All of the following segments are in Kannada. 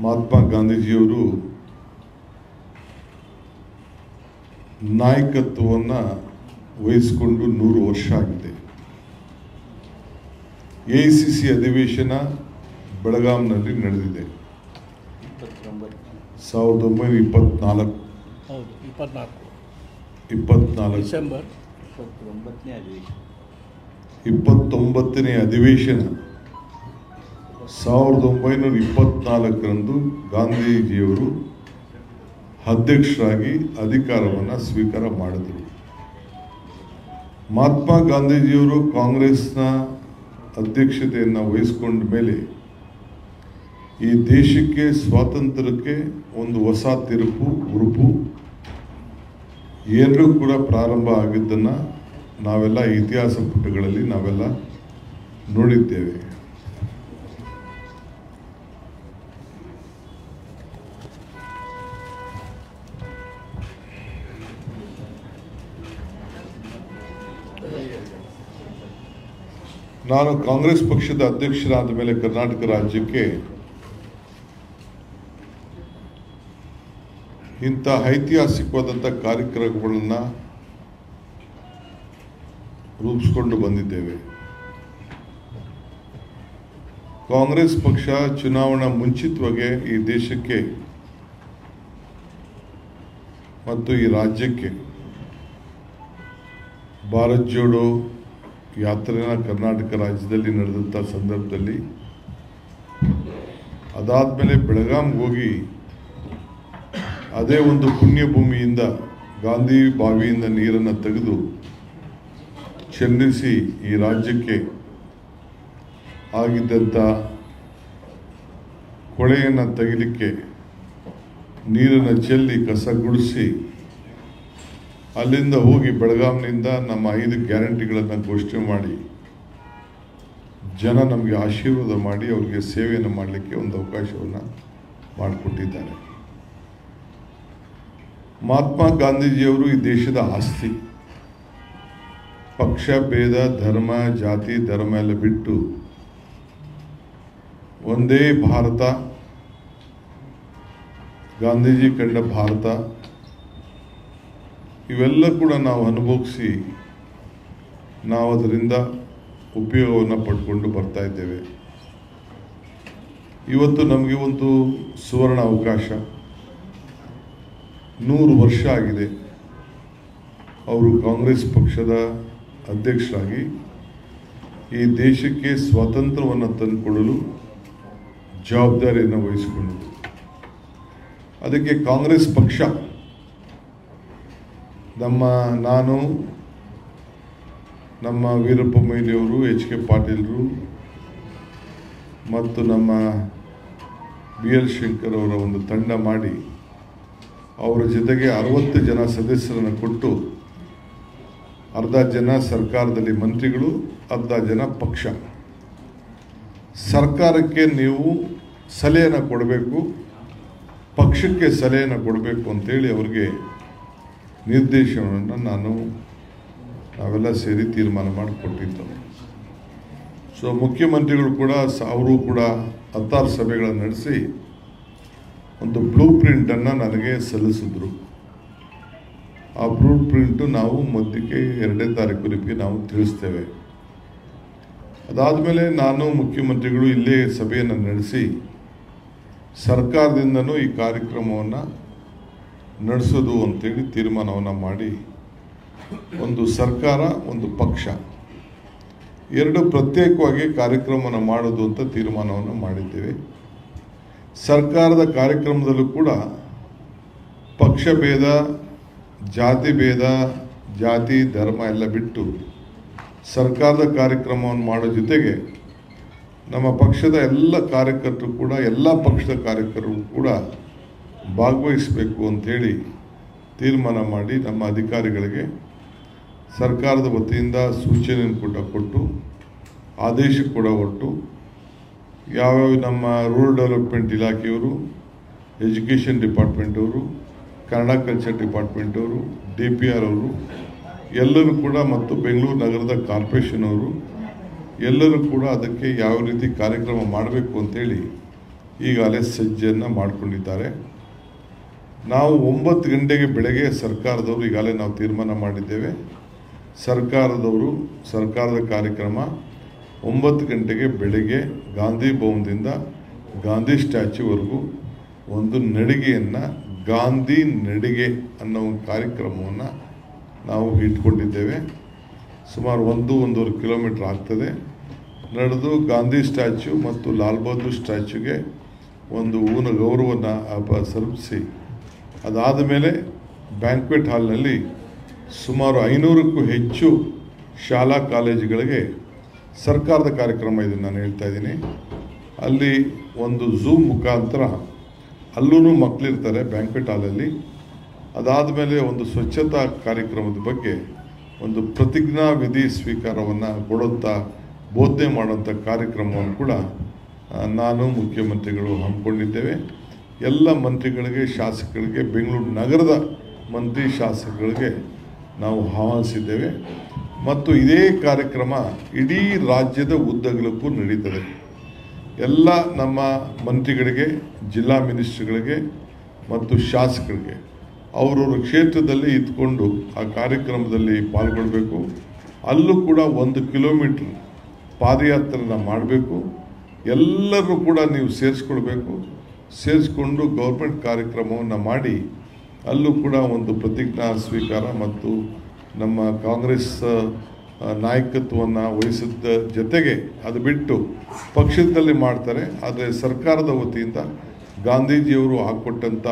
ಮಹಾತ್ಮ ಗಾಂಧೀಜಿಯವರು ನಾಯಕತ್ವವನ್ನು ವಹಿಸಿಕೊಂಡು 100 ವರ್ಷ ಆಗಿದೆ. AICC ಅಧಿವೇಶನ ಬೆಳಗಾಂನಲ್ಲಿ ನಡೆದಿದೆ 1924 ಡಿಸೆಂಬರ್ 29ನೇ ಅಧಿವೇಶನ 1924ರಂದು ಗಾಂಧೀಜಿಯವರು ಅಧ್ಯಕ್ಷರಾಗಿ ಅಧಿಕಾರವನ್ನು ಸ್ವೀಕಾರ ಮಾಡಿದರು. ಮಹಾತ್ಮ ಗಾಂಧೀಜಿಯವರು ಕಾಂಗ್ರೆಸ್ನ ಅಧ್ಯಕ್ಷತೆಯನ್ನು ವಹಿಸಿಕೊಂಡ ಮೇಲೆ ಈ ದೇಶಕ್ಕೆ ಸ್ವಾತಂತ್ರ್ಯಕ್ಕೆ ಒಂದು ಹೊಸ ಉರುಪು ಎರಡೂ ಕೂಡ ಪ್ರಾರಂಭ ಆಗಿದ್ದನ್ನು ನಾವೆಲ್ಲ ಇತಿಹಾಸ ಪುಟಗಳಲ್ಲಿ ನಾವೆಲ್ಲ ನೋಡಿದ್ದೇವೆ. ನಾನು ಕಾಂಗ್ರೆಸ್ ಪಕ್ಷದ ಅಧ್ಯಕ್ಷರಾದ ಮೇಲೆ ಕರ್ನಾಟಕ ರಾಜ್ಯಕ್ಕೆ ಇಂಥ ಐತಿಹಾಸಿಕವಾದಂಥ ಕಾರ್ಯಕ್ರಮಗಳನ್ನು ರೂಪಿಸಿಕೊಂಡು ಬಂದಿದ್ದೇವೆ. ಕಾಂಗ್ರೆಸ್ ಪಕ್ಷ ಚುನಾವಣಾ ಮುಂಚಿತವಾಗಿ ಈ ದೇಶಕ್ಕೆ ಮತ್ತು ಈ ರಾಜ್ಯಕ್ಕೆ ಭಾರತ್ ಜೋಡೋ ಯಾತ್ರೆನ ಕರ್ನಾಟಕ ರಾಜ್ಯದಲ್ಲಿ ನಡೆದಂಥ ಸಂದರ್ಭದಲ್ಲಿ ಅದಾದಮೇಲೆ ಬೆಳಗಾಂಗೆ ಹೋಗಿ ಅದೇ ಒಂದು ಪುಣ್ಯಭೂಮಿಯಿಂದ ಗಾಂಧಿ ಬಾವಿಯಿಂದ ನೀರನ್ನು ತೆಗೆದು ಚೆಲ್ಲಿಸಿ ಈ ರಾಜ್ಯಕ್ಕೆ ಆಗಿದ್ದಂಥ ಕೊಳೆಯನ್ನು ತೆಗಿಲಿಕ್ಕೆ ನೀರನ್ನು ಚೆಲ್ಲಿ ಕಸ ಗುಡಿಸಿ ಅಲ್ಲಿಂದ ಹೋಗಿ ಬೆಳಗಾಂನಿಂದ ನಮ್ಮ 5 ಗ್ಯಾರಂಟಿಗಳನ್ನು ಘೋಷಣೆ ಮಾಡಿ ಜನ ನಮಗೆ ಆಶೀರ್ವಾದ ಮಾಡಿ ಅವರಿಗೆ ಸೇವೆಯನ್ನು ಮಾಡಲಿಕ್ಕೆ ಒಂದು ಅವಕಾಶವನ್ನು ಮಾಡಿಕೊಟ್ಟಿದ್ದಾರೆ. ಮಹಾತ್ಮ ಗಾಂಧೀಜಿಯವರು ಈ ದೇಶದ ಆಸ್ತಿ. ಪಕ್ಷ ಭೇದ ಧರ್ಮ ಜಾತಿ ಧರ್ಮ ಎಲ್ಲ ಬಿಟ್ಟು ಒಂದೇ ಭಾರತ, ಗಾಂಧೀಜಿ ಕಂಡ ಭಾರತ, ಇವೆಲ್ಲ ಕೂಡ ನಾವು ಅನುಭವಿಸಿ ನಾವು ಅದರಿಂದ ಉಪಯೋಗವನ್ನು ಪಡ್ಕೊಂಡು ಬರ್ತಾ ಇದ್ದೇವೆ. ಇವತ್ತು ನಮಗೆ ಒಂದು ಸುವರ್ಣ ಅವಕಾಶ. 100 ವರ್ಷ ಆಗಿದೆ ಅವರು ಕಾಂಗ್ರೆಸ್ ಪಕ್ಷದ ಅಧ್ಯಕ್ಷರಾಗಿ ಈ ದೇಶಕ್ಕೆ ಸ್ವಾತಂತ್ರ್ಯವನ್ನು ತಂದುಕೊಳ್ಳಲು ಜವಾಬ್ದಾರಿಯನ್ನು ವಹಿಸಿಕೊಂಡರು. ಅದಕ್ಕೆ ಕಾಂಗ್ರೆಸ್ ಪಕ್ಷ ನಾನು ನಮ್ಮ ವೀರಪ್ಪ ಮೊಯ್ಲಿಯವರು, HK ಪಾಟೀಲರು ಮತ್ತು ನಮ್ಮ BL ಶಂಕರ್ ಅವರ ಒಂದು ತಂಡ ಮಾಡಿ ಅವರ ಜೊತೆಗೆ 60 ಜನ ಸದಸ್ಯರನ್ನು ಕೊಟ್ಟು ಅರ್ಧ ಜನ ಸರ್ಕಾರದಲ್ಲಿ ಮಂತ್ರಿಗಳು, ಅರ್ಧ ಜನ ಪಕ್ಷ. ಸರ್ಕಾರಕ್ಕೆ ನೀವು ಸಲಹೆಯನ್ನು ಕೊಡಬೇಕು, ಪಕ್ಷಕ್ಕೆ ಸಲಹೆಯನ್ನು ಕೊಡಬೇಕು ಅಂತೇಳಿ ಅವರಿಗೆ ನಿರ್ದೇಶನವನ್ನು ನಾವೆಲ್ಲ ಸೇರಿ ತೀರ್ಮಾನ ಮಾಡಿಕೊಟ್ಟಿದ್ದೆವು. ಸೊ ಮುಖ್ಯಮಂತ್ರಿಗಳು ಕೂಡ ಅವರು ಕೂಡ 16 ಸಭೆಗಳನ್ನು ನಡೆಸಿ ಒಂದು ಬ್ಲೂ ಪ್ರಿಂಟನ್ನು ನನಗೆ ಸಲ್ಲಿಸಿದ್ರು. ಆ ಬ್ಲೂ ಪ್ರಿಂಟು ನಾವು ಮಧ್ಯಕ್ಕೆ 2ನೇ ತಾರೀಕು ನಾವು ತಿಳಿಸ್ತೇವೆ. ಅದಾದಮೇಲೆ ನಾನು ಮುಖ್ಯಮಂತ್ರಿಗಳು ಇಲ್ಲೇ ಸಭೆಯನ್ನು ನಡೆಸಿ ಸರ್ಕಾರದಿಂದನೂ ಈ ಕಾರ್ಯಕ್ರಮವನ್ನು ನಡೆಸೋದು ಅಂತೇಳಿ ತೀರ್ಮಾನವನ್ನು ಮಾಡಿ ಒಂದು ಸರ್ಕಾರ ಒಂದು ಪಕ್ಷ 2 ಪ್ರತ್ಯೇಕವಾಗಿ ಕಾರ್ಯಕ್ರಮವನ್ನು ಮಾಡೋದು ಅಂತ ತೀರ್ಮಾನವನ್ನು ಮಾಡಿದ್ದೇವೆ. ಸರ್ಕಾರದ ಕಾರ್ಯಕ್ರಮದಲ್ಲೂ ಕೂಡ ಪಕ್ಷ ಭೇದ ಜಾತಿ ಭೇದ ಜಾತಿ ಧರ್ಮ ಎಲ್ಲ ಬಿಟ್ಟು ಸರ್ಕಾರದ ಕಾರ್ಯಕ್ರಮವನ್ನು ಮಾಡೋ ಜೊತೆಗೆ ನಮ್ಮ ಪಕ್ಷದ ಎಲ್ಲ ಕಾರ್ಯಕರ್ತರು ಕೂಡ ಎಲ್ಲ ಪಕ್ಷದ ಕಾರ್ಯಕರ್ತರು ಕೂಡ ಭಾಗವಹಿಸಬೇಕು ಅಂಥೇಳಿ ತೀರ್ಮಾನ ಮಾಡಿ ನಮ್ಮ ಅಧಿಕಾರಿಗಳಿಗೆ ಸರ್ಕಾರದ ವತಿಯಿಂದ ಸೂಚನೆಯನ್ನು ಕೂಡ ಕೊಟ್ಟು ಆದೇಶ ಕೂಡ ಹೊರಟು ಯಾವ್ಯಾವ ನಮ್ಮ ರೂರಲ್ ಡೆವಲಪ್ಮೆಂಟ್ ಇಲಾಖೆಯವರು, ಎಜುಕೇಷನ್ ಡಿಪಾರ್ಟ್ಮೆಂಟವರು, ಕನ್ನಡ ಕಲ್ಚರ್ ಡಿಪಾರ್ಟ್ಮೆಂಟವರು, DPR ಅವರು ಎಲ್ಲರೂ ಕೂಡ ಮತ್ತು ಬೆಂಗಳೂರು ನಗರದ ಕಾರ್ಪೊರೇಷನ್ ಅವರು ಎಲ್ಲರೂ ಕೂಡ ಅದಕ್ಕೆ ಯಾವ ರೀತಿ ಕಾರ್ಯಕ್ರಮ ಮಾಡಬೇಕು ಅಂತೇಳಿ ಈಗಾಗಲೇ ಸಜ್ಜೆಯನ್ನು ಮಾಡಿಕೊಂಡಿದ್ದಾರೆ. ನಾವು 9 ಗಂಟೆಗೆ ಬೆಳಗ್ಗೆ ಸರ್ಕಾರದವರು ಈಗಾಗಲೇ ನಾವು ತೀರ್ಮಾನ ಮಾಡಿದ್ದೇವೆ. ಸರ್ಕಾರದ ಕಾರ್ಯಕ್ರಮ 9 ಗಂಟೆಗೆ ಬೆಳಗ್ಗೆ ಗಾಂಧಿ ಭವನದಿಂದ ಗಾಂಧಿ ಸ್ಟ್ಯಾಚ್ಯೂವರೆಗೂ ಒಂದು ನಡಿಗೆಯನ್ನು, ಗಾಂಧಿ ನಡಿಗೆ ಅನ್ನೋ ಒಂದು ಕಾರ್ಯಕ್ರಮವನ್ನು ನಾವು ಇಟ್ಕೊಂಡಿದ್ದೇವೆ. ಸುಮಾರು 1-1.5 ಕಿಲೋಮೀಟ್ರ್ ಆಗ್ತದೆ. ನಡೆದು ಗಾಂಧಿ ಸ್ಟ್ಯಾಚ್ಯೂ ಮತ್ತು ಲಾಲ್ ಬಹದ್ದೂರ್ ಸ್ಟ್ಯಾಚ್ಯೂಗೆ ಒಂದು ಹೂವಿನ ಗೌರವವನ್ನು ಸಲ್ಲಿಸಿ, ಅದಾದ ಮೇಲೆ ಬ್ಯಾಂಕ್ವೆಟ್ ಹಾಲ್ನಲ್ಲಿ ಸುಮಾರು 500ಕ್ಕೂ ಹೆಚ್ಚು ಶಾಲಾ ಕಾಲೇಜುಗಳಿಗೆ ಸರ್ಕಾರದ ಕಾರ್ಯಕ್ರಮ ಇದನ್ನು ನಾನು ಹೇಳ್ತಾ ಇದ್ದೀನಿ. ಅಲ್ಲಿ ಒಂದು ಝೂಮ್ ಮುಖಾಂತರ ಅಲ್ಲೂ ಮಕ್ಕಳಿರ್ತಾರೆ ಬ್ಯಾಂಕ್ವೆಟ್ ಹಾಲಲ್ಲಿ. ಅದಾದ ಮೇಲೆ ಒಂದು ಸ್ವಚ್ಛತಾ ಕಾರ್ಯಕ್ರಮದ ಬಗ್ಗೆ ಒಂದು ಪ್ರತಿಜ್ಞಾ ವಿಧಿ ಸ್ವೀಕಾರವನ್ನು ಕೊಡುತ್ತಾ ಬೋಧನೆ ಮಾಡುವಂಥ ಕಾರ್ಯಕ್ರಮವನ್ನು ಕೂಡ ನಾನು, ಮುಖ್ಯಮಂತ್ರಿಗಳು ಹಮ್ಮಿಕೊಂಡಿದ್ದೇವೆ. ಎಲ್ಲ ಮಂತ್ರಿಗಳಿಗೆ, ಶಾಸಕರಿಗೆ, ಬೆಂಗಳೂರು ನಗರದ ಮಂತ್ರಿ ಶಾಸಕರಿಗೆ ನಾವು ಆಹ್ವಾನಿಸಿದ್ದೇವೆ. ಮತ್ತು ಇದೇ ಕಾರ್ಯಕ್ರಮ ಇಡೀ ರಾಜ್ಯದ ಉದ್ದಗಲಕ್ಕೂ ನಡೀತದೆ. ಎಲ್ಲ ನಮ್ಮ ಮಂತ್ರಿಗಳಿಗೆ, ಜಿಲ್ಲಾ ಮಿನಿಸ್ಟ್ರುಗಳಿಗೆ ಮತ್ತು ಶಾಸಕರಿಗೆ ಅವರವ್ರ ಕ್ಷೇತ್ರದಲ್ಲಿ ಇದ್ಕೊಂಡು ಆ ಕಾರ್ಯಕ್ರಮದಲ್ಲಿ ಪಾಲ್ಗೊಳ್ಬೇಕು. ಅಲ್ಲೂ ಕೂಡ 1 ಕಿಲೋಮೀಟ್ರ್ ಪಾದಯಾತ್ರೆನ ಮಾಡಬೇಕು. ಎಲ್ಲರೂ ಕೂಡ ನೀವು ಸೇರಿಸ್ಕೊಂಡು ಗೌರ್ಮೆಂಟ್ ಕಾರ್ಯಕ್ರಮವನ್ನು ಮಾಡಿ ಅಲ್ಲೂ ಕೂಡ ಒಂದು ಪ್ರತಿಜ್ಞಾ ಸ್ವೀಕಾರ ಮತ್ತು ನಮ್ಮ ಕಾಂಗ್ರೆಸ್ ನಾಯಕತ್ವವನ್ನು ವಹಿಸಿದ ಜೊತೆಗೆ ಅದು ಬಿಟ್ಟು ಪಕ್ಷದಲ್ಲಿ ಮಾಡ್ತಾರೆ. ಆದರೆ ಸರ್ಕಾರದ ವತಿಯಿಂದ ಗಾಂಧೀಜಿಯವರು ಹಾಕ್ಕೊಟ್ಟಂಥ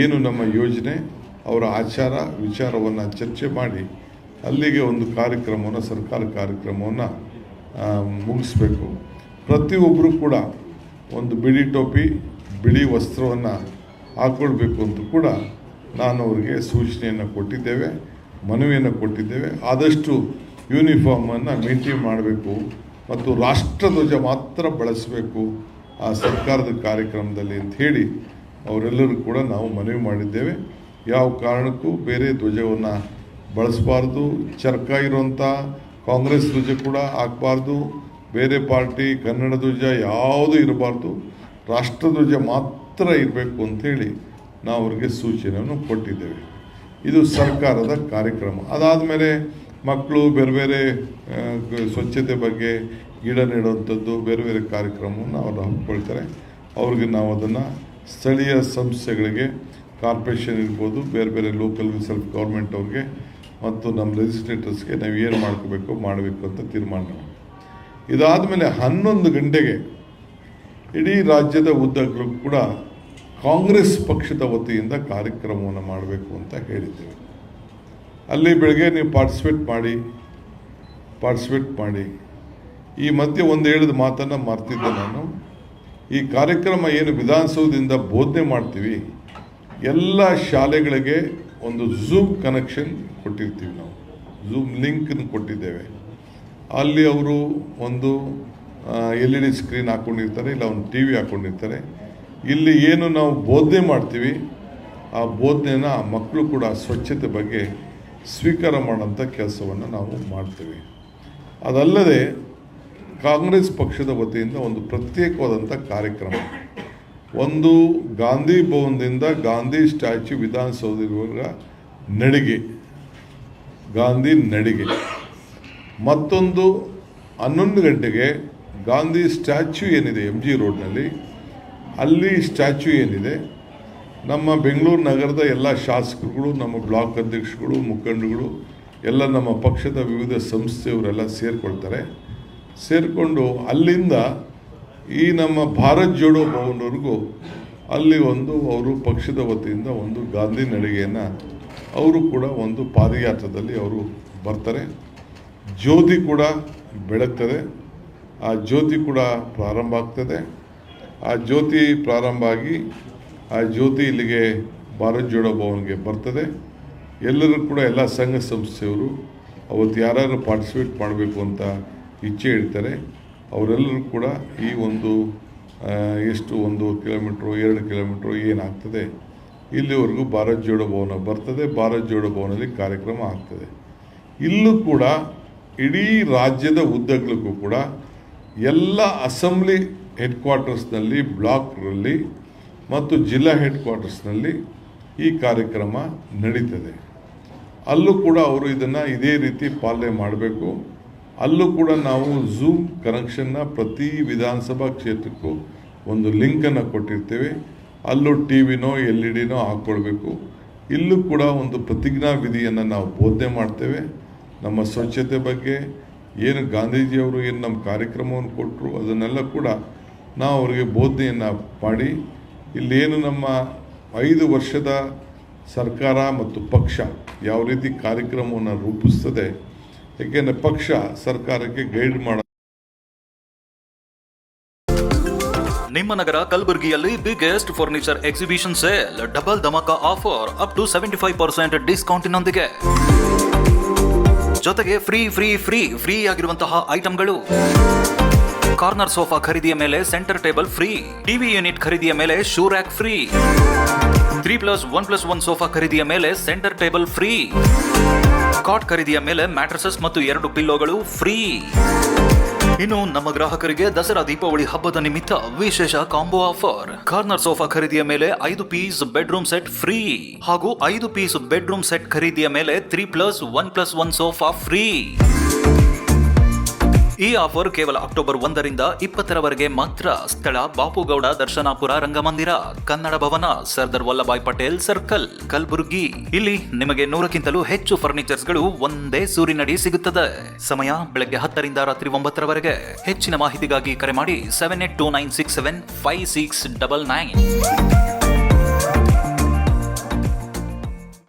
ಏನು ನಮ್ಮ ಯೋಜನೆ, ಅವರ ಆಚಾರ ವಿಚಾರವನ್ನು ಚರ್ಚೆ ಮಾಡಿ ಅಲ್ಲಿಗೆ ಒಂದು ಕಾರ್ಯಕ್ರಮವನ್ನು, ಸರ್ಕಾರ ಕಾರ್ಯಕ್ರಮವನ್ನು ಮುಗಿಸ್ಬೇಕು. ಪ್ರತಿಯೊಬ್ಬರು ಕೂಡ ಒಂದು ಬಿಳಿ ಟೋಪಿ, ಬಿಳಿ ವಸ್ತ್ರವನ್ನು ಹಾಕ್ಕೊಳ್ಬೇಕು ಅಂತ ಕೂಡ ನಾನು ಅವರಿಗೆ ಸೂಚನೆಯನ್ನು ಕೊಟ್ಟಿದ್ದೇವೆ, ಮನವಿಯನ್ನು ಕೊಟ್ಟಿದ್ದೇವೆ. ಆದಷ್ಟು ಯೂನಿಫಾರ್ಮನ್ನು ಮೇಂಟೈನ್ ಮಾಡಬೇಕು ಮತ್ತು ರಾಷ್ಟ್ರಧ್ವಜ ಮಾತ್ರ ಬಳಸಬೇಕು ಆ ಸರ್ಕಾರದ ಕಾರ್ಯಕ್ರಮದಲ್ಲಿ ಅಂತ ಹೇಳಿ ಅವರೆಲ್ಲರೂ ಕೂಡ ನಾವು ಮನವಿ ಮಾಡಿದ್ದೇವೆ. ಯಾವ ಕಾರಣಕ್ಕೂ ಬೇರೆ ಧ್ವಜವನ್ನು ಬಳಸಬಾರ್ದು. ಚರ್ಕ ಇರುವಂಥ ಕಾಂಗ್ರೆಸ್ ಧ್ವಜ ಕೂಡ ಹಾಕಬಾರ್ದು. ಬೇರೆ ಪಾರ್ಟಿ ಕನ್ನಡ ಧ್ವಜ ಯಾವುದೂ ಇರಬಾರ್ದು. ರಾಷ್ಟ್ರಧ್ವಜ ಮಾತ್ರ ಇರಬೇಕು ಅಂಥೇಳಿ ನಾವು ಅವ್ರಿಗೆ ಸೂಚನೆಯನ್ನು ಕೊಟ್ಟಿದ್ದೇವೆ. ಇದು ಸರ್ಕಾರದ ಕಾರ್ಯಕ್ರಮ. ಅದಾದಮೇಲೆ ಮಕ್ಕಳು ಬೇರೆ ಬೇರೆ ಸ್ವಚ್ಛತೆ ಬಗ್ಗೆ ಗಿಡ ನೆಡುವಂಥದ್ದು ಬೇರೆ ಬೇರೆ ಕಾರ್ಯಕ್ರಮವನ್ನು ಅವರು ಹಮ್ಮಿಕೊಳ್ತಾರೆ. ಅವ್ರಿಗೆ ನಾವು ಅದನ್ನು ಸ್ಥಳೀಯ ಸಂಸ್ಥೆಗಳಿಗೆ, ಕಾರ್ಪೊರೇಷನ್ ಇರ್ಬೋದು, ಬೇರೆ ಬೇರೆ ಲೋಕಲ್ ಸೆಲ್ಫ್ ಗೌರ್ಮೆಂಟ್ ಅವ್ರಿಗೆ ಮತ್ತು ನಮ್ಮ ಲೆಜಿಸ್ಲೇಟರ್ಸ್ಗೆ ನಾವು ಏನು ಮಾಡಬೇಕು ಅಂತ ತೀರ್ಮಾನ ಮಾಡಿ, ಇದಾದಮೇಲೆ 11 ಗಂಟೆಗೆ ಇಡೀ ರಾಜ್ಯದ ಉದ್ದಕ್ಕೂ ಕೂಡ ಕಾಂಗ್ರೆಸ್ ಪಕ್ಷದ ವತಿಯಿಂದ ಕಾರ್ಯಕ್ರಮವನ್ನು ಮಾಡಬೇಕು ಅಂತ ಹೇಳಿದ್ದೇವೆ. ಅಲ್ಲಿ ಬೆಳಗ್ಗೆ ನೀವು ಪಾರ್ಟಿಸಿಪೇಟ್ ಮಾಡಿ. ಈ ಮಧ್ಯೆ ಒಂದು ಹೇಳಿದ ಮಾತನ್ನು ಮರ್ತಿದ್ದೆ ನಾನು. ಈ ಕಾರ್ಯಕ್ರಮ ಏನು ವಿಧಾನಸೌಧದಿಂದ ಬೋಧನೆ ಮಾಡ್ತೀವಿ, ಎಲ್ಲ ಶಾಲೆಗಳಿಗೆ ಒಂದು ಝೂಮ್ ಕನೆಕ್ಷನ್ ಕೊಟ್ಟಿರ್ತೀವಿ. ನಾವು ಝೂಮ್ ಲಿಂಕನ್ನು ಕೊಟ್ಟಿದ್ದೇವೆ. ಅಲ್ಲಿ ಅವರು ಒಂದು LED ಸ್ಕ್ರೀನ್ ಹಾಕ್ಕೊಂಡಿರ್ತಾರೆ, ಇಲ್ಲ ಒಂದು TV ಹಾಕ್ಕೊಂಡಿರ್ತಾರೆ. ಇಲ್ಲಿ ಏನು ನಾವು ಬೋಧನೆ ಮಾಡ್ತೀವಿ ಆ ಬೋಧನೆನ ಮಕ್ಕಳು ಕೂಡ ಸ್ವಚ್ಛತೆ ಬಗ್ಗೆ ಸ್ವೀಕಾರ ಮಾಡೋಂಥ ಕೆಲಸವನ್ನು ನಾವು ಮಾಡ್ತೀವಿ. ಅದಲ್ಲದೆ ಕಾಂಗ್ರೆಸ್ ಪಕ್ಷದ ವತಿಯಿಂದ ಒಂದು ಪ್ರತ್ಯೇಕವಾದಂಥ ಕಾರ್ಯಕ್ರಮ, ಒಂದು ಗಾಂಧಿ ಭವನದಿಂದ ಗಾಂಧಿ ಸ್ಟ್ಯಾಚ್ಯೂ ವಿಧಾನಸೌಧದವರೆಗೆ ನಡಿಗೆ, ಗಾಂಧಿ ನಡಿಗೆ. ಮತ್ತೊಂದು 11 ಗಂಟೆಗೆ ಗಾಂಧಿ ಸ್ಟ್ಯಾಚ್ಯೂ ಏನಿದೆ MG ರೋಡ್ನಲ್ಲಿ, ಅಲ್ಲಿ ಸ್ಟ್ಯಾಚ್ಯೂ ಏನಿದೆ, ನಮ್ಮ ಬೆಂಗಳೂರು ನಗರದ ಎಲ್ಲ ಶಾಸಕರುಗಳು, ನಮ್ಮ ಬ್ಲಾಕ್ ಅಧ್ಯಕ್ಷಗಳು, ಮುಖಂಡರುಗಳು, ಎಲ್ಲ ನಮ್ಮ ಪಕ್ಷದ ವಿವಿಧ ಸಂಸ್ಥೆಯವರೆಲ್ಲ ಸೇರಿಕೊಂಡು ಅಲ್ಲಿಂದ ಈ ನಮ್ಮ ಭಾರತ್ ಜೋಡೋ ಭವನವರೆಗೂ ಅಲ್ಲಿ ಅವರು ಪಕ್ಷದ ವತಿಯಿಂದ ಒಂದು ಗಾಂಧಿ ನಡಿಗೆಯನ್ನು ಅವರು ಕೂಡ ಒಂದು ಪಾದಯಾತ್ರದಲ್ಲಿ ಅವರು ಬರ್ತಾರೆ. ಜ್ಯೋತಿ ಕೂಡ ಬೆಳಗ್ತದೆ. ಆ ಜ್ಯೋತಿ ಕೂಡ ಪ್ರಾರಂಭ ಆಗ್ತದೆ. ಆ ಜ್ಯೋತಿ ಪ್ರಾರಂಭ ಆಗಿ ಆ ಜ್ಯೋತಿ ಇಲ್ಲಿಗೆ ಭಾರತ್ ಜೋಡೋ ಭವನ್ಗೆ ಬರ್ತದೆ. ಎಲ್ಲರೂ ಕೂಡ ಎಲ್ಲ ಸಂಘ ಸಂಸ್ಥೆಯವರು ಅವತ್ತು ಯಾರ್ಯಾರು ಪಾರ್ಟಿಸಿಪೇಟ್ ಮಾಡಬೇಕು ಅಂತ ಇಚ್ಛೆ ಇಡ್ತಾರೆ ಅವರೆಲ್ಲರೂ ಕೂಡ ಈ ಒಂದು ಎಷ್ಟು 1 ಕಿಲೋಮೀಟ್ರು 2 ಕಿಲೋಮೀಟ್ರು ಏನಾಗ್ತದೆ ಇಲ್ಲಿವರೆಗೂ ಭಾರತ್ ಜೋಡೋ ಭವನ ಬರ್ತದೆ. ಭಾರತ್ ಜೋಡೋ ಭವನದಲ್ಲಿ ಕಾರ್ಯಕ್ರಮ ಆಗ್ತದೆ. ಇಲ್ಲೂ ಕೂಡ ಇಡೀ ರಾಜ್ಯದ ಉದ್ದಗಲಕ್ಕೂ ಕೂಡ ಎಲ್ಲ ಅಸೆಂಬ್ಲಿ ಹೆಡ್ ಕ್ವಾರ್ಟರ್ಸ್ನಲ್ಲಿ, ಬ್ಲಾಕ್ನಲ್ಲಿ ಮತ್ತು ಜಿಲ್ಲಾ ಹೆಡ್ ಕ್ವಾರ್ಟರ್ಸ್ನಲ್ಲಿ ಈ ಕಾರ್ಯಕ್ರಮ ನಡೀತದೆ. ಅಲ್ಲೂ ಕೂಡ ಅವರು ಇದನ್ನು ಇದೇ ರೀತಿ ಪಾಲನೆ ಮಾಡಬೇಕು. ಅಲ್ಲೂ ಕೂಡ ನಾವು ಝೂಮ್ ಕನೆಕ್ಷನ್ನ ಪ್ರತಿ ವಿಧಾನಸಭಾ ಕ್ಷೇತ್ರಕ್ಕೂ ಒಂದು ಲಿಂಕನ್ನು ಕೊಟ್ಟಿರ್ತೇವೆ. ಅಲ್ಲೂ ಟಿವಿನೋ LED ಹಾಕ್ಕೊಳ್ಬೇಕು. ಇಲ್ಲೂ ಕೂಡ ಒಂದು ಪ್ರತಿಜ್ಞಾ ವಿಧಿಯನ್ನು ನಾವು ಬೋಧನೆ ಮಾಡ್ತೇವೆ. ನಮ್ಮ ಸ್ವಚ್ಛತೆ ಬಗ್ಗೆ ಏನು ಗಾಂಧೀಜಿಯವರು ಏನು ನಮ್ಮ ಕಾರ್ಯಕ್ರಮವನ್ನು ಕೊಟ್ಟರು ಅದನ್ನೆಲ್ಲ ಕೂಡ ನಾವು ಅವರಿಗೆ ಬೋಧನೆಯನ್ನು ಮಾಡಿ, ಇಲ್ಲೇನು ನಮ್ಮ 5 ವರ್ಷದ ಸರ್ಕಾರ ಮತ್ತು ಪಕ್ಷ ಯಾವ ರೀತಿ ಕಾರ್ಯಕ್ರಮವನ್ನು ರೂಪಿಸ್ತದೆ, ಏಕೆಂದರೆ ಪಕ್ಷ ಸರ್ಕಾರಕ್ಕೆ ಗೈಡ್ ಮಾಡ. ನಿಮ್ಮ ನಗರ ಕಲಬುರಗಿಯಲ್ಲಿ biggest furniture exhibition sale, double ಧಮಾಕ ಆಫರ್ ಅಪ್ ಟು 75% ಡಿಸ್ಕೌಂಟಿನೊಂದಿಗೆ, ಜೊತೆಗೆ ಫ್ರೀ ಆಗಿರುವಂತಹ ಐಟಂಗಳು. ಕಾರ್ನರ್ ಸೋಫಾ ಖರೀದಿಯ ಮೇಲೆ centre table free, TV unit ಖರೀದಿಯ ಮೇಲೆ ಶೂ ರ್ಯಾಕ್ ಫ್ರೀ, 3+1+1 ಸೋಫಾ ಖರೀದಿಯ ಮೇಲೆ ಸೆಂಟರ್ ಟೇಬಲ್ ಫ್ರೀ, ಕಾಟ್ ಖರೀದಿಯ ಮೇಲೆ ಮ್ಯಾಟ್ರಸಸ್ ಮತ್ತು 2 ಪಿಲ್ಲೋಗಳು ಫ್ರೀ. ಇನ್ನು ನಮ್ಮ ಗ್ರಾಹಕರಿಗೆ ದಸರಾ ದೀಪಾವಳಿ ಹಬ್ಬದ ನಿಮಿತ್ತ ವಿಶೇಷ ಕಾಂಬೋ ಆಫರ್. ಕಾರ್ನರ್ ಸೋಫಾ ಖರೀದಿಯ ಮೇಲೆ 5 ಪೀಸ್ ಬೆಡ್ರೂಮ್ ಸೆಟ್ ಫ್ರೀ ಹಾಗೂ 5 ಪೀಸ್ ಬೆಡ್ರೂಮ್ ಸೆಟ್ ಖರೀದಿಯ ಮೇಲೆ 3+1+1 ಸೋಫಾ ಫ್ರೀ. ಈ ಆಫರ್ ಕೇವಲ ಅಕ್ಟೋಬರ್ 1ರಿಂದ 20ರವರೆಗೆ ಮಾತ್ರ. ಸ್ಥಳ ಬಾಪುಗೌಡ ದರ್ಶನಾಪುರ ರಂಗಮಂದಿರ, ಕನ್ನಡ ಭವನ, ಸರ್ದಾರ್ ವಲ್ಲಭಾಯ್ ಪಟೇಲ್ ಸರ್ಕಲ್, ಕಲಬುರಗಿ. ಇಲ್ಲಿ ನಿಮಗೆ 100ಕ್ಕಿಂತಲೂ ಹೆಚ್ಚು ಫರ್ನಿಚರ್ಸ್ಗಳು ಒಂದೇ ಸೂರಿನಡಿ ಸಿಗುತ್ತದೆ. ಸಮಯ ಬೆಳಗ್ಗೆ 10ರಿಂದ ರಾತ್ರಿ 9ರವರೆಗೆ. ಹೆಚ್ಚಿನ ಮಾಹಿತಿಗಾಗಿ ಕರೆ ಮಾಡಿ 7829675699.